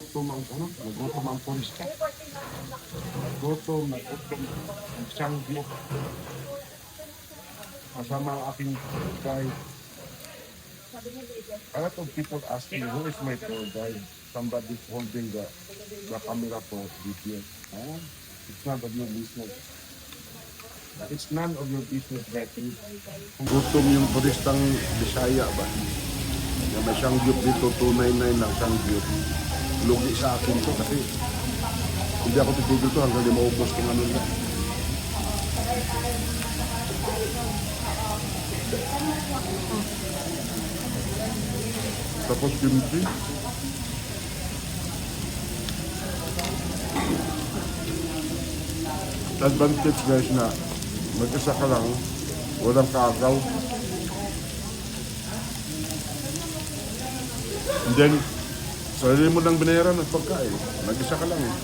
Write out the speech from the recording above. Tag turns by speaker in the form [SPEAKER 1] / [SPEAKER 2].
[SPEAKER 1] nagutom ang ano, nagutom ang turista. Nagutom ang sangyo. Kasama ang aking guide. A lot of people ask me, who is my tour guide? Somebody holding the camera for video. Ah, it's not of your business. It's none of your business, Betty. Gutom yung turistang Bisaya ba? Na may sangyup dito, 299 lang sangyup. Lugi sa akin to kasi hindi ako titigil to hanggang di maubos kung ano na. Tapos kimchi. Advantage guys na mag-isa ka lang, walang kagaw. And then, sarili mo lang binayaran ng pagkain. Mag-isa ka lang eh.